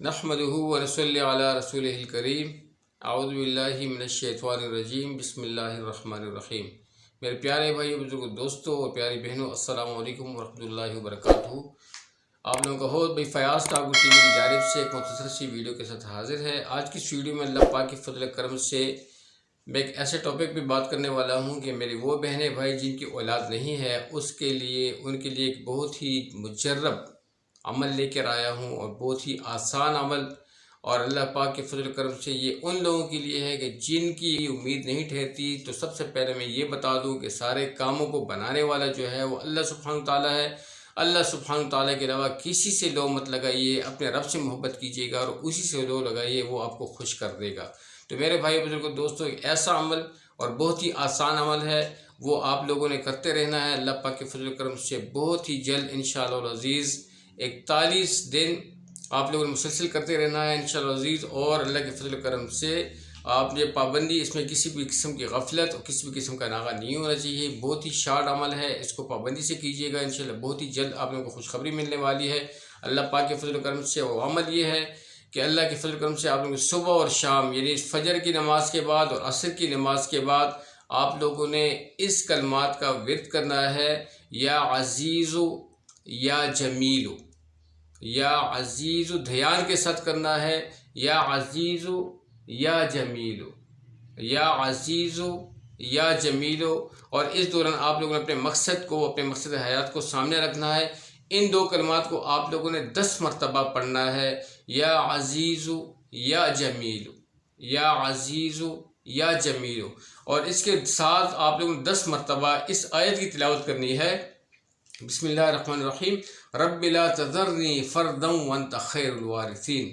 نحمدہ و نصلی علی رسولہ الکریم اعوذ باللہ من الشیطان الرجیم بسم اللہ الرحمن الرحیم۔ میرے پیارے بھائی بزرگوں دوستوں اور پیاری بہنوں، السلام علیکم ورحمۃ اللہ وبرکاتہ۔ آپ لوگوں کا ہوسٹ بھائی فیاض ٹاگو ٹی وی کی جانب سے ایک مختصر سی ویڈیو کے ساتھ حاضر ہے۔ آج کی اس ویڈیو میں اللہ پاک کی فضل کرم سے میں ایک ایسے ٹاپک پہ بات کرنے والا ہوں کہ میری وہ بہنیں بھائی جن کی اولاد نہیں ہے ان کے لیے ایک بہت ہی مجرب عمل لے کر آیا ہوں، اور بہت ہی آسان عمل، اور اللہ پاک کے فضل کرم سے یہ ان لوگوں کے لیے ہے کہ جن کی امید نہیں ٹھہرتی۔ تو سب سے پہلے میں یہ بتا دوں کہ سارے کاموں کو بنانے والا جو ہے وہ اللہ سبحانہ تعالیٰ ہے۔ اللہ سبحانہ تعالیٰ کے علاوہ کسی سے لو مت لگائیے، اپنے رب سے محبت کیجیے گا اور اسی سے لو لگائیے، وہ آپ کو خوش کر دے گا۔ تو میرے بھائی بزرگوں دوستوں، ایک ایسا عمل اور بہت ہی آسان عمل ہے، وہ آپ لوگوں نے کرتے رہنا ہے۔ اللہ پاک کے فضل کرم سے بہت ہی جلد انشاءاللہ العزیز 41 دن آپ لوگوں نے مسلسل کرتے رہنا ہے انشاءاللہ العزیز، اور اللہ کے فضل کرم سے آپ نے پابندی، اس میں کسی بھی قسم کی غفلت اور کسی بھی قسم کا ناغہ نہیں ہونا چاہیے۔ بہت ہی شارٹ عمل ہے، اس کو پابندی سے کیجیے گا، انشاءاللہ بہت ہی جلد آپ لوگوں کو خوشخبری ملنے والی ہے اللہ پاک کے فضل کرم سے۔ وہ عمل یہ ہے کہ اللہ کے فضل کرم سے آپ لوگوں کو صبح اور شام، یعنی فجر کی نماز کے بعد اور عصر کی نماز کے بعد آپ لوگوں نے اس کلمات کا ورد کرنا ہے: یا عزیز یا جمیل، یا عزیز دھیان کے ساتھ کرنا ہے، یا عزیز یا جمیل، یا عزیز یا جمیل۔ اور اس دوران آپ لوگوں نے اپنے مقصد حیات کو سامنے رکھنا ہے۔ ان دو کلمات کو آپ لوگوں نے 10 مرتبہ پڑھنا ہے: یا عزیز یا جمیل، یا عزیز یا جمیل۔ اور اس کے ساتھ آپ لوگوں نے 10 مرتبہ اس آیت کی تلاوت کرنی ہے: بسم اللہ الرحمن الرحیم، رب لا تذرنی فردا وانت خیر الوارثین،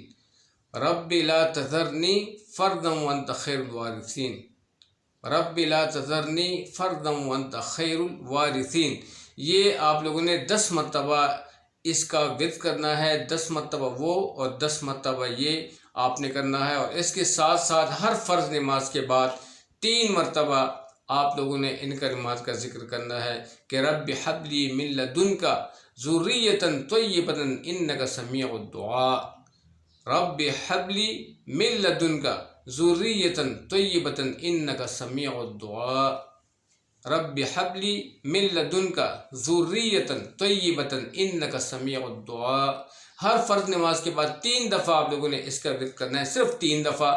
رب لا تذرنی فردا وانت خیر الوارثین، رب لا تذرنی فردا وانت خیر الوارثین۔ یہ آپ لوگوں نے 10 مرتبہ اس کا ورد کرنا ہے، 10 مرتبہ وہ اور 10 مرتبہ یہ آپ نے کرنا ہے۔ اور اس کے ساتھ ساتھ ہر فرض نماز کے بعد 3 مرتبہ آپ لوگوں نے ان کلمات کا ذکر کرنا ہے کہ رب حب لی من لدنک ذریۃ طیبۃ انک سمیع الدعاء، رب حب لی من لدنک ذریۃ طیبۃ انک سمیع الدعاء، رب حب لی من لدنک ذریۃ طیبۃ انک سمیع الدعاء۔ ہر فرض نماز کے بعد 3 دفعہ آپ لوگوں نے اس کا ذکر کرنا ہے، صرف 3 دفعہ۔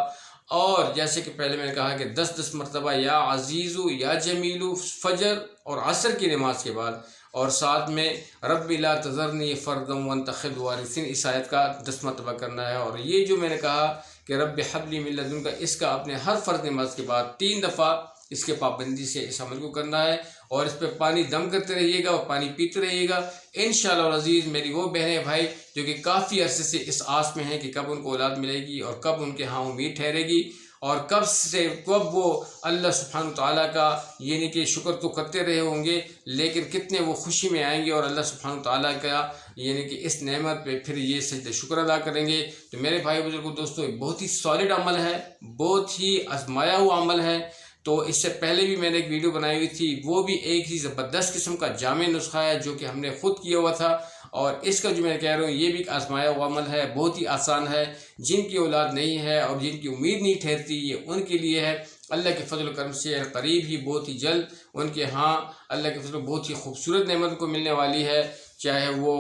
اور جیسے کہ پہلے میں نے کہا کہ 10 مرتبہ یا عزیز یا جمیل فجر اور عصر کی نماز کے بعد، اور ساتھ میں رب لا تذرنی فردا وانت خیر الوارثین، اس آیت کا 10 مرتبہ کرنا ہے۔ اور یہ جو میں نے کہا کہ رب حب لی من لدنک، اس کا اپنے ہر فرض نماز کے بعد 3 دفعہ اس کے پابندی سے اس عمل کو کرنا ہے، اور اس پہ پانی دم کرتے رہیے گا اور پانی پیتے رہیے گا انشاءاللہ العزیز۔ میری وہ بہنیں بھائی جو کہ کافی عرصے سے اس آس میں ہیں کہ کب ان کو اولاد ملے گی اور کب ان کے ہاں امید ٹھہرے گی، اور کب وہ اللہ سبحانہ تعالیٰ کا یعنی کہ شکر تو کرتے رہے ہوں گے، لیکن کتنے وہ خوشی میں آئیں گے اور اللہ سبحانہ تعالیٰ کا یعنی کہ اس نعمت پہ پھر یہ سجدہ شکر ادا کریں گے۔ تو میرے بھائی بزرگوں دوستوں، ایک بہت ہی سالڈ عمل ہے، بہت ہی آزمایا ہوا عمل ہے۔ تو اس سے پہلے بھی میں نے ایک ویڈیو بنائی ہوئی تھی، وہ بھی ایک ہی زبردست قسم کا جامع نسخہ ہے جو کہ ہم نے خود کیا ہوا تھا، اور اس کا جو میں کہہ رہا ہوں یہ بھی ایک آزمایا ہوا عمل ہے، بہت ہی آسان ہے۔ جن کی اولاد نہیں ہے اور جن کی امید نہیں ٹھہرتی، یہ ان کے لیے ہے۔ اللہ کے فضل و کرم سے قریب ہی بہت ہی جلد ان کے ہاں اللہ کے فضل بہت ہی خوبصورت نعمت کو ملنے والی ہے، چاہے وہ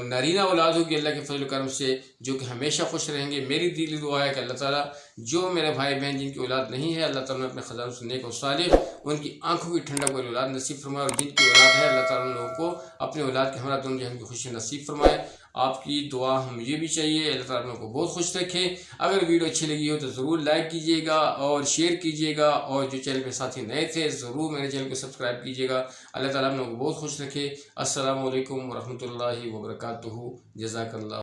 نارینہ اولاد ہوگی اللہ کے فضل و کرم سے، جو کہ ہمیشہ خوش رہیں گے۔ میری دلی دعا ہے کہ اللہ تعالیٰ جو میرے بھائی بہن جن کی اولاد نہیں ہے، اللہ تعالیٰ نے اپنے خزانوں سے نیک و صالح ان کی آنکھوں کی ٹھنڈک والی اولاد نصیب فرمائے، اور جن کی اولاد ہے اللہ تعالیٰ ان لوگوں کو اپنے اولاد کے ہمراہ دونوں جہان کی خوشی نصیب فرمائے۔ آپ کی دعا مجھے بھی چاہیے، اللہ تعالیٰ کو بہت خوش رکھے۔ اگر ویڈیو اچھی لگی ہو تو ضرور لائک کیجیے گا اور شیئر کیجیے گا، اور جو چینل پہ ساتھی نئے تھے ضرور میرے چینل کو سبسکرائب کیجیے گا۔ اللہ تعالیٰ کو بہت خوش رکھے۔ السلام علیکم ورحمۃ اللہ وبرکاتہ۔ جزاک اللہ۔